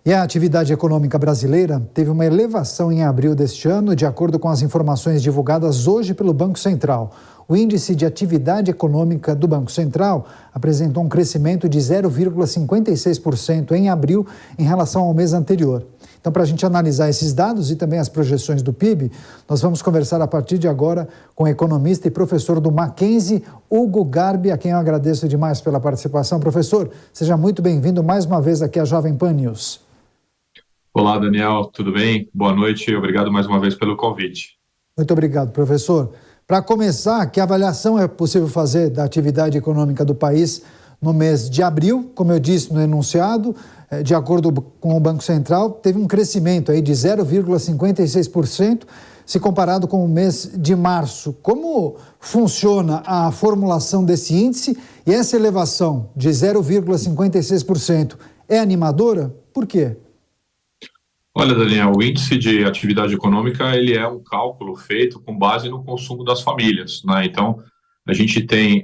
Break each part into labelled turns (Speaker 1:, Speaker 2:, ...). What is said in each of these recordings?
Speaker 1: E a atividade econômica brasileira teve uma elevação em abril deste ano, de acordo com as informações divulgadas hoje pelo Banco Central. O índice de atividade econômica do Banco Central apresentou um crescimento de 0,56% em abril em relação ao mês anterior. Então, para a gente analisar esses dados e também as projeções do PIB, nós vamos conversar a partir de agora com o economista e professor do Mackenzie, Hugo Garbi, a quem eu agradeço demais pela participação. Professor, seja muito bem-vindo mais uma vez aqui à Jovem Pan News.
Speaker 2: Olá, Daniel, tudo bem? Boa noite e obrigado mais uma vez pelo convite.
Speaker 1: Muito obrigado, professor. Para começar, que avaliação é possível fazer da atividade econômica do país no mês de abril? Como eu disse no enunciado, de acordo com o Banco Central, teve um crescimento aí de 0,56% se comparado com o mês de março. Como funciona a formulação desse índice e essa elevação de 0,56% é animadora? Por quê?
Speaker 2: Olha, Daniel, o índice de atividade econômica ele é um cálculo feito com base no consumo das famílias, né? Então, a gente tem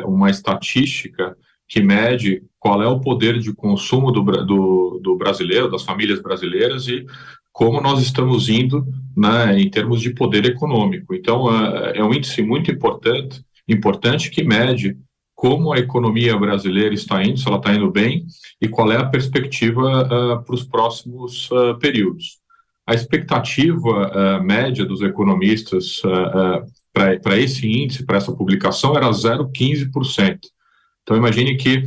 Speaker 2: uma estatística que mede qual é o poder de consumo do brasileiro, das famílias brasileiras e como nós estamos indo, né, em termos de poder econômico. Então, é um índice muito importante que mede como a economia brasileira está indo, se ela está indo bem, e qual é a perspectiva para os próximos períodos. A expectativa média dos economistas para esse índice, para essa publicação, era 0,15%. Então, imagine que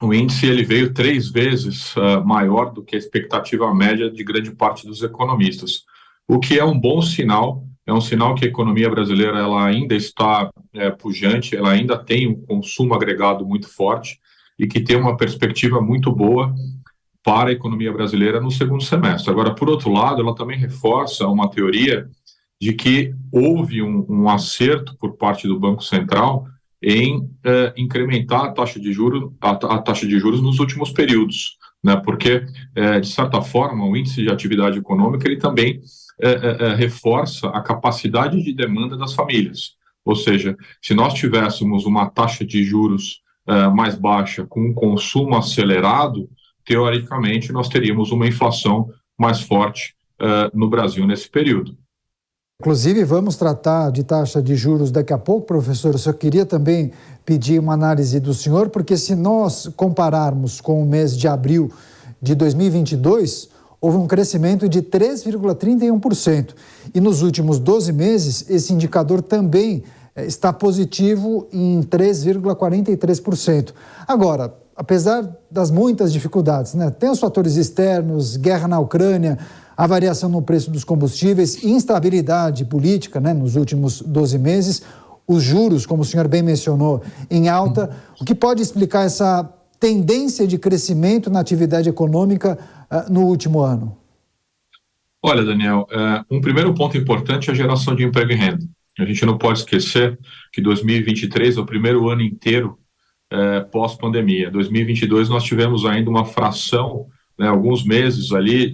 Speaker 2: o índice ele veio 3 vezes maior do que a expectativa média de grande parte dos economistas, o que é um bom sinal. É um sinal que a economia brasileira ela ainda está pujante, ela ainda tem um consumo agregado muito forte e que tem uma perspectiva muito boa para a economia brasileira no segundo semestre. Agora, por outro lado, ela também reforça uma teoria de que houve um acerto por parte do Banco Central em incrementar a taxa de juros nos últimos períodos, né? Porque, de certa forma, o índice de atividade econômica ele também reforça a capacidade de demanda das famílias. Ou seja, se nós tivéssemos uma taxa de juros mais baixa com um consumo acelerado, teoricamente nós teríamos uma inflação mais forte no Brasil nesse período.
Speaker 1: Inclusive, vamos tratar de taxa de juros daqui a pouco, professor. Eu só queria também pedir uma análise do senhor, porque se nós compararmos com o mês de abril de 2022, houve um crescimento de 3,31%. E nos últimos 12 meses, esse indicador também está positivo em 3,43%. Agora, apesar das muitas dificuldades, né, tem os fatores externos, guerra na Ucrânia, a variação no preço dos combustíveis, instabilidade política, né, nos últimos 12 meses, os juros, como o senhor bem mencionou, em alta. O que pode explicar essa tendência de crescimento na atividade econômica no último ano?
Speaker 2: Olha, Daniel, um primeiro ponto importante é a geração de emprego e renda. A gente não pode esquecer que 2023 é o primeiro ano inteiro pós-pandemia. 2022 nós tivemos ainda uma fração, né, alguns meses ali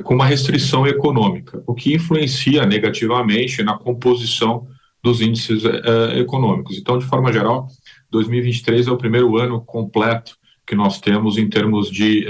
Speaker 2: com uma restrição econômica, o que influencia negativamente na composição dos índices econômicos. Então, de forma geral, 2023 é o primeiro ano completo que nós temos em termos de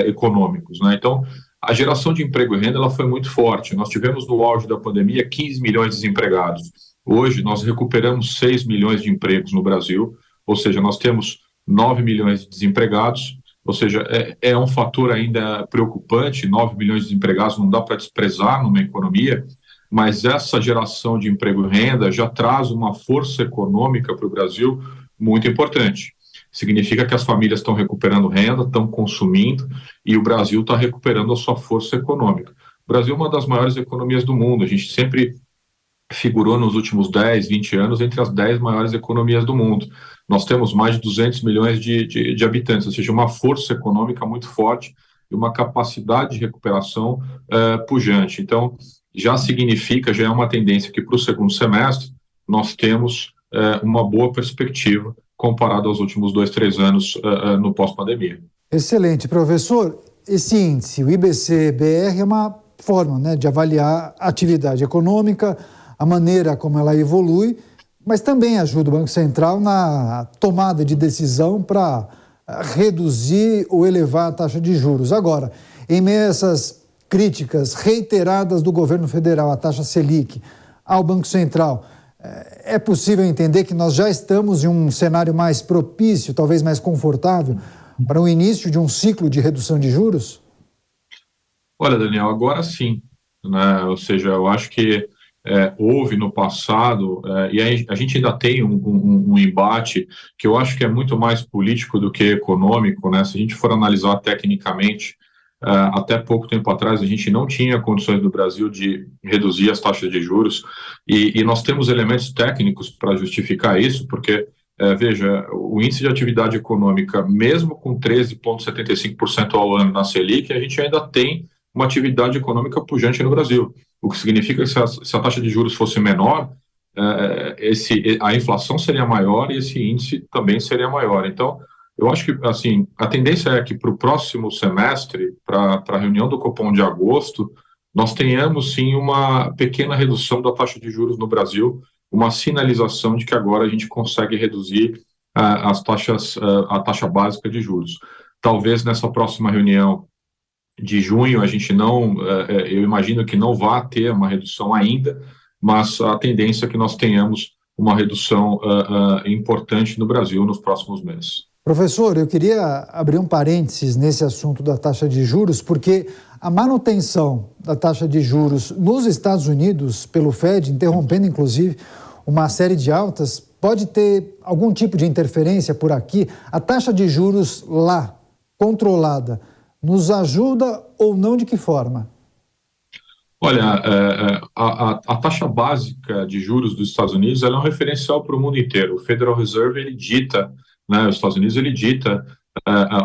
Speaker 2: econômicos, né? Então, a geração de emprego e renda ela foi muito forte. Nós tivemos no auge da pandemia 15 milhões de desempregados. Hoje nós recuperamos 6 milhões de empregos no Brasil, ou seja, nós temos 9 milhões de desempregados, ou seja, é um fator ainda preocupante. 9 milhões de desempregados não dá para desprezar numa economia, mas essa geração de emprego e renda já traz uma força econômica para o Brasil muito importante. Significa que as famílias estão recuperando renda, estão consumindo e o Brasil está recuperando a sua força econômica. O Brasil é uma das maiores economias do mundo, a gente sempre figurou nos últimos 10, 20 anos entre as 10 maiores economias do mundo. Nós temos mais de 200 milhões de habitantes, ou seja, uma força econômica muito forte e uma capacidade de recuperação pujante. Então, já significa, já é uma tendência que para o segundo semestre nós temos uma boa perspectiva comparado aos últimos 2, 3 anos no pós-pandemia.
Speaker 1: Excelente, professor. Esse índice, o IBC-BR, é uma forma, né, de avaliar a atividade econômica, a maneira como ela evolui, mas também ajuda o Banco Central na tomada de decisão para reduzir ou elevar a taxa de juros. Agora, em meio a essas críticas reiteradas do governo federal à taxa Selic, ao Banco Central, é possível entender que nós já estamos em um cenário mais propício, talvez mais confortável, para o início de um ciclo de redução de juros?
Speaker 2: Olha, Daniel, agora sim, né? Ou seja, eu acho que houve no passado, e aí a gente ainda tem um embate que eu acho que é muito mais político do que econômico, né? Se a gente for analisar tecnicamente, até pouco tempo atrás a gente não tinha condições no Brasil de reduzir as taxas de juros, e nós temos elementos técnicos para justificar isso, porque veja, o índice de atividade econômica, mesmo com 13,75% ao ano na Selic, a gente ainda tem uma atividade econômica pujante no Brasil, o que significa que se a taxa de juros fosse menor, a inflação seria maior e esse índice também seria maior. Então, eu acho que assim, a tendência é que para o próximo semestre, para a reunião do Copom de agosto, nós tenhamos sim uma pequena redução da taxa de juros no Brasil, uma sinalização de que agora a gente consegue reduzir a taxa básica de juros. Talvez nessa próxima reunião de junho a gente não, eu imagino que não vá ter uma redução ainda, mas a tendência é que nós tenhamos uma redução importante no Brasil nos próximos meses.
Speaker 1: Professor, eu queria abrir um parênteses nesse assunto da taxa de juros, porque a manutenção da taxa de juros nos Estados Unidos, pelo Fed, interrompendo inclusive uma série de altas, pode ter algum tipo de interferência por aqui. A taxa de juros lá, controlada, nos ajuda ou não, de que forma?
Speaker 2: Olha, a taxa básica de juros dos Estados Unidos ela é um referencial para o mundo inteiro. O Federal Reserve ele dita, né, os Estados Unidos ele dita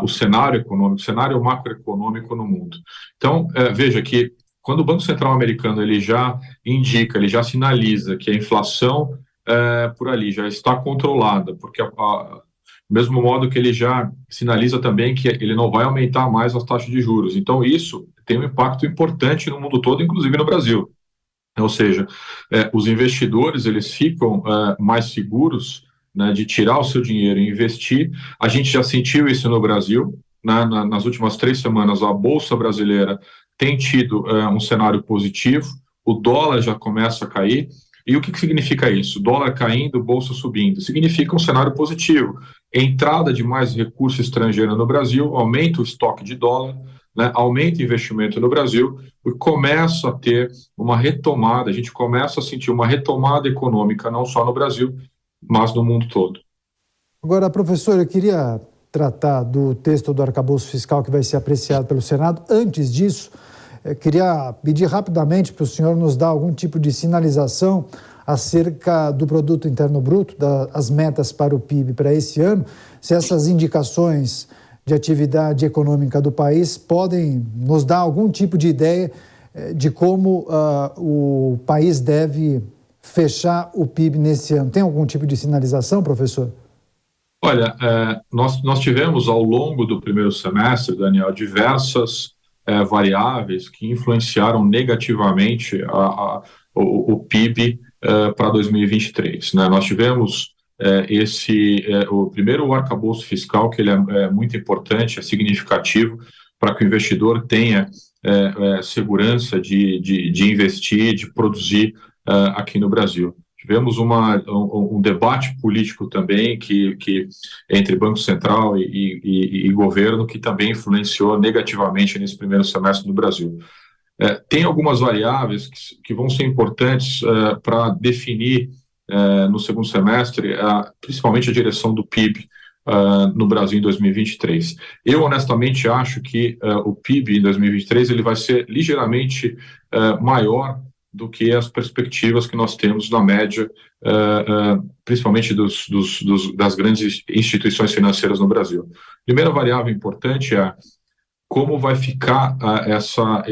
Speaker 2: o cenário econômico, o cenário macroeconômico no mundo. Então, veja que quando o Banco Central americano ele já indica, ele já sinaliza que a inflação por ali já está controlada, porque do mesmo modo que ele já sinaliza também que ele não vai aumentar mais as taxas de juros. Então, isso tem um impacto importante no mundo todo, inclusive no Brasil. Ou seja, os investidores eles ficam mais seguros, né, de tirar o seu dinheiro e investir. A gente já sentiu isso no Brasil, né, nas últimas 3 semanas a Bolsa Brasileira tem tido um cenário positivo, o dólar já começa a cair. E o que significa isso? Dólar caindo, bolsa subindo. Significa um cenário positivo. Entrada de mais recurso estrangeiro no Brasil, aumenta o estoque de dólar, né, aumenta o investimento no Brasil e começa a ter uma retomada, a gente começa a sentir uma retomada econômica, não só no Brasil, mas no mundo todo.
Speaker 1: Agora, professor, eu queria tratar do texto do arcabouço fiscal que vai ser apreciado pelo Senado. Antes disso, eu queria pedir rapidamente para o senhor nos dar algum tipo de sinalização acerca do Produto Interno Bruto, das metas para o PIB para esse ano, se essas indicações de atividade econômica do país podem nos dar algum tipo de ideia de como o país deve fechar o PIB nesse ano. Tem algum tipo de sinalização, professor?
Speaker 2: Olha, nós tivemos ao longo do primeiro semestre, Daniel, diversas variáveis que influenciaram negativamente o PIB para 2023. Né? Nós tivemos o primeiro o arcabouço fiscal, que ele é muito importante, é significativo para que o investidor tenha segurança de investir, de produzir aqui no Brasil. Tivemos um debate político também entre Banco Central e governo que também influenciou negativamente nesse primeiro semestre no Brasil. Tem algumas variáveis que vão ser importantes para definir no segundo semestre, principalmente a direção do PIB no Brasil em 2023. Eu, honestamente, acho que o PIB em 2023 ele vai ser ligeiramente maior do que as perspectivas que nós temos na média, principalmente das grandes instituições financeiras no Brasil. Primeira variável importante é como vai ficar essa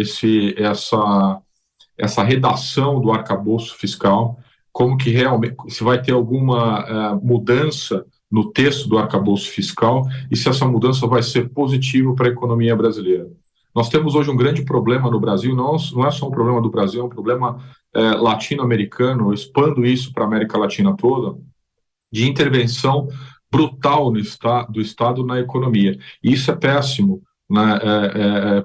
Speaker 2: redação do arcabouço fiscal, como que realmente, se vai ter alguma mudança no texto do arcabouço fiscal e se essa mudança vai ser positiva para a economia brasileira. Nós temos hoje um grande problema no Brasil, não é só um problema do Brasil, é um problema latino-americano, eu expando isso para a América Latina toda, de intervenção brutal do Estado na economia. E isso é péssimo, né,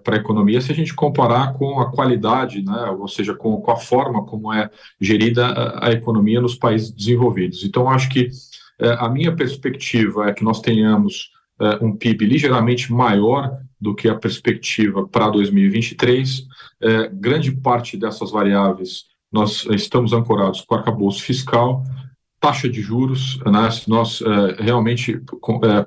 Speaker 2: para a economia se a gente comparar com a qualidade, né, ou seja, com a forma como é gerida a economia nos países desenvolvidos. Então, acho que a minha perspectiva é que nós tenhamos um PIB ligeiramente maior do que a perspectiva para 2023. Grande parte dessas variáveis nós estamos ancorados com o arcabouço fiscal, taxa de juros, né? Se nós realmente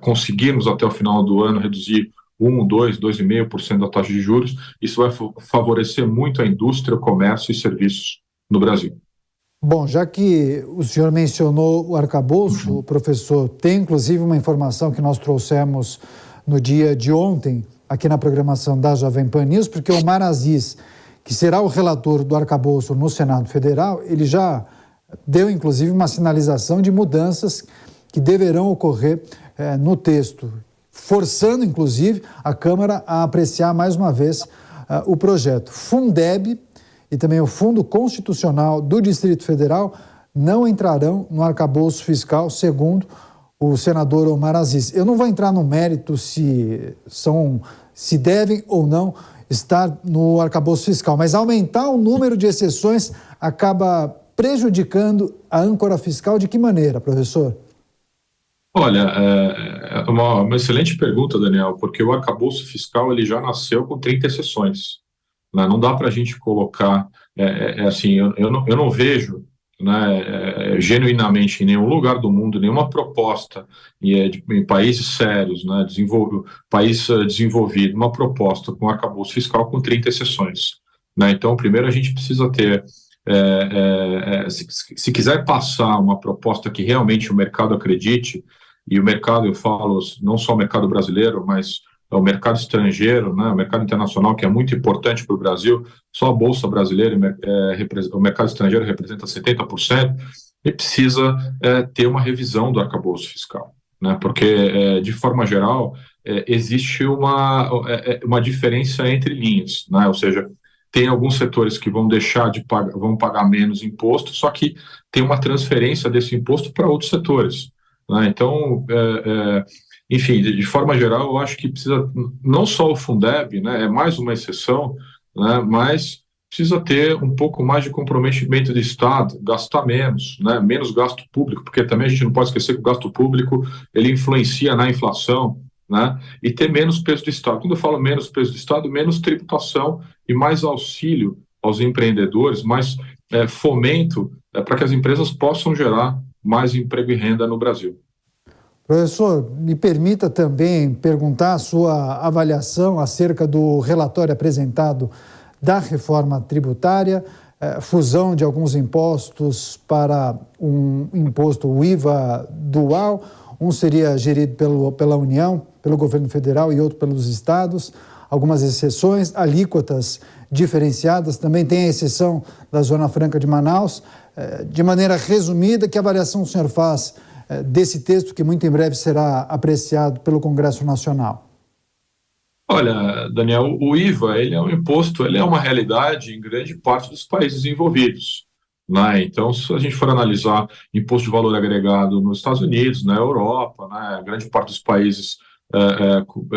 Speaker 2: conseguirmos até o final do ano reduzir 1, 2, 2,5% da taxa de juros, isso vai favorecer muito a indústria, o comércio e serviços no Brasil.
Speaker 1: Bom, já que o senhor mencionou o arcabouço, professor, tem inclusive uma informação que nós trouxemos no dia de ontem, aqui na programação da Jovem Pan News, porque o Omar Aziz, que será o relator do arcabouço no Senado Federal, ele já deu inclusive uma sinalização de mudanças que deverão ocorrer no texto, forçando inclusive a Câmara a apreciar mais uma vez o projeto. Fundeb e também o Fundo Constitucional do Distrito Federal não entrarão no arcabouço fiscal, segundo o senador Omar Aziz. Eu não vou entrar no mérito se devem ou não estar no arcabouço fiscal, mas aumentar o número de exceções acaba prejudicando a âncora fiscal de que maneira, professor?
Speaker 2: Olha, é uma excelente pergunta, Daniel, porque o arcabouço fiscal ele já nasceu com 30 exceções. Né? Não dá para a gente colocar, assim, eu não vejo, né, genuinamente em nenhum lugar do mundo nenhuma proposta em países sérios, né, país desenvolvido, uma proposta com arcabouço fiscal com 30 exceções. Né? Então, primeiro a gente precisa ter, se quiser passar uma proposta que realmente o mercado acredite, e o mercado, eu falo, não só o mercado brasileiro, mas o mercado estrangeiro, né, o mercado internacional, que é muito importante para o Brasil, só a Bolsa Brasileira, o mercado estrangeiro representa 70%, e precisa ter uma revisão do arcabouço fiscal, né, porque, de forma geral, existe uma diferença entre linhas, né, ou seja, tem alguns setores que vão deixar de pagar, vão pagar menos imposto, só que tem uma transferência desse imposto para outros setores, né, então, enfim, de forma geral, eu acho que precisa, não só o Fundeb, né, é mais uma exceção, né, mas precisa ter um pouco mais de comprometimento do Estado, gastar menos, né, menos gasto público, porque também a gente não pode esquecer que o gasto público, ele influencia na inflação, né, e ter menos peso do Estado. Quando eu falo menos peso do Estado, menos tributação e mais auxílio aos empreendedores, mais fomento para que as empresas possam gerar mais emprego e renda no Brasil.
Speaker 1: Professor, me permita também perguntar a sua avaliação acerca do relatório apresentado da reforma tributária, fusão de alguns impostos para um imposto, o IVA dual, um seria gerido pela União, pelo governo federal e outro pelos estados, algumas exceções, alíquotas diferenciadas, também tem a exceção da Zona Franca de Manaus. De maneira resumida, que avaliação o senhor faz desse texto que muito em breve será apreciado pelo Congresso Nacional?
Speaker 2: Olha, Daniel, o IVA, ele é um imposto, ele é uma realidade em grande parte dos países envolvidos, né? Então, se a gente for analisar imposto de valor agregado nos Estados Unidos, na Europa, né, grande parte dos países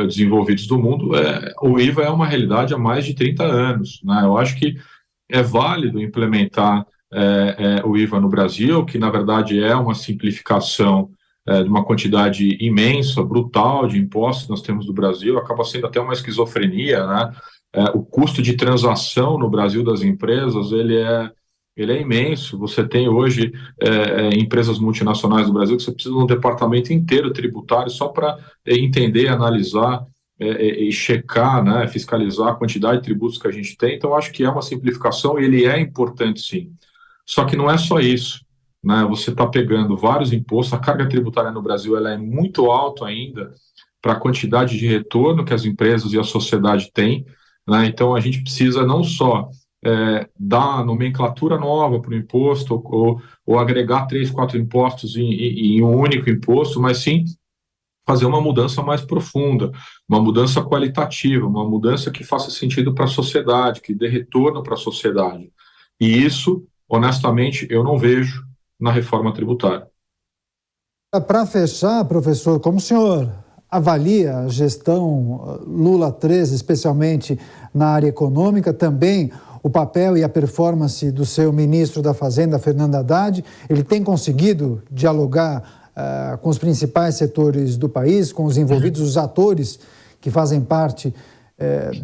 Speaker 2: desenvolvidos do mundo, o IVA é uma realidade há mais de 30 anos, né? Eu acho que é válido implementar o IVA no Brasil, que na verdade é uma simplificação de uma quantidade imensa, brutal de impostos que nós temos no Brasil, acaba sendo até uma esquizofrenia, né? O custo de transação no Brasil das empresas, ele é imenso. Você tem hoje empresas multinacionais do Brasil que você precisa de um departamento inteiro tributário só para entender, analisar e checar, né, fiscalizar a quantidade de tributos que a gente tem. Então, acho que é uma simplificação e ele é importante, sim. Só que não é só isso, né? Você está pegando vários impostos, a carga tributária no Brasil ela é muito alta ainda para a quantidade de retorno que as empresas e a sociedade têm, né? Então, a gente precisa não só dar nomenclatura nova para o imposto ou agregar 3, 4 impostos em um único imposto, mas sim fazer uma mudança mais profunda, uma mudança qualitativa, uma mudança que faça sentido para a sociedade, que dê retorno para a sociedade. E isso, honestamente, eu não vejo na reforma tributária.
Speaker 1: Para fechar, professor, como o senhor avalia a gestão Lula 13, especialmente na área econômica, também o papel e a performance do seu ministro da Fazenda, Fernando Haddad? Ele tem conseguido dialogar com os principais setores do país, com os envolvidos, os atores que fazem parte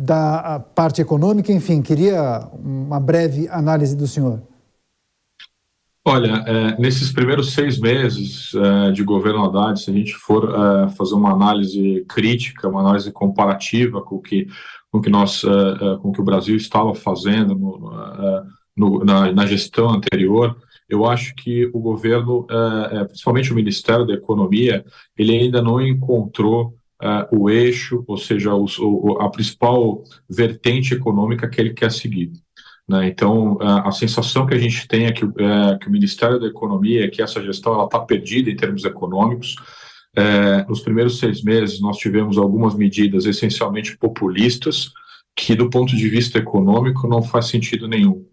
Speaker 1: da parte econômica? Enfim, queria uma breve análise do senhor.
Speaker 2: Olha, nesses primeiros 6 meses de governo Haddad, se a gente for fazer uma análise crítica, uma análise comparativa com o que o Brasil estava fazendo na gestão anterior, eu acho que o governo, principalmente o Ministério da Economia, ele ainda não encontrou o eixo, ou seja, a principal vertente econômica que ele quer seguir. Então, a sensação que a gente tem é que o Ministério da Economia, que essa gestão está perdida em termos econômicos. Nos primeiros 6 meses, nós tivemos algumas medidas essencialmente populistas, que do ponto de vista econômico não faz sentido nenhum.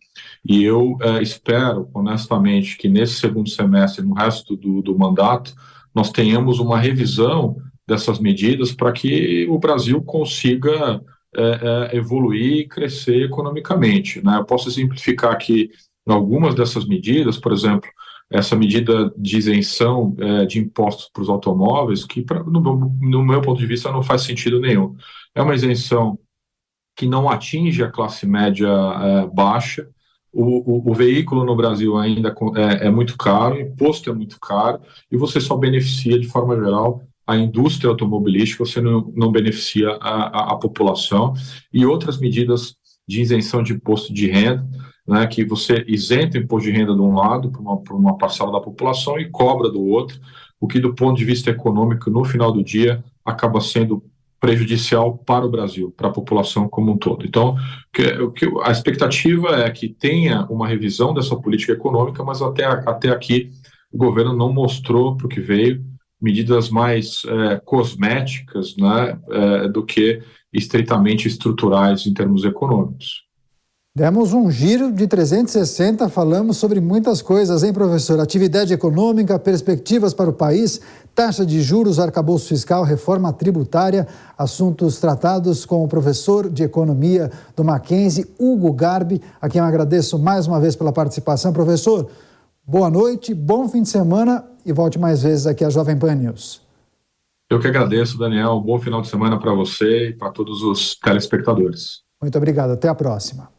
Speaker 2: E eu espero, honestamente, que nesse segundo semestre, no resto do mandato, nós tenhamos uma revisão dessas medidas para que o Brasil consiga evoluir e crescer economicamente. Eu posso exemplificar aqui algumas dessas medidas, por exemplo, essa medida de isenção de impostos para os automóveis, que no meu ponto de vista não faz sentido nenhum. É uma isenção que não atinge a classe média baixa. O veículo no Brasil ainda é muito caro, o imposto é muito caro, e você só beneficia de forma geral a indústria automobilística, você não beneficia a população. E outras medidas de isenção de imposto de renda, que você isenta o imposto de renda de um lado para uma parcela da população e cobra do outro, o que do ponto de vista econômico, no final do dia, acaba sendo prejudicial para o Brasil, para a população como um todo. Então, a expectativa é que tenha uma revisão dessa política econômica, mas até aqui o governo não mostrou para o que veio medidas mais cosméticas, do que estritamente estruturais em termos econômicos.
Speaker 1: Demos um giro de 360, falamos sobre muitas coisas, hein, professor? Atividade econômica, perspectivas para o país, taxa de juros, arcabouço fiscal, reforma tributária, assuntos tratados com o professor de economia do Mackenzie, Hugo Garbi, a quem eu agradeço mais uma vez pela participação. Professor, boa noite, bom fim de semana e volte mais vezes aqui à Jovem Pan News.
Speaker 2: Eu que agradeço, Daniel. Bom final de semana para você e para todos os telespectadores.
Speaker 1: Muito obrigado, até a próxima.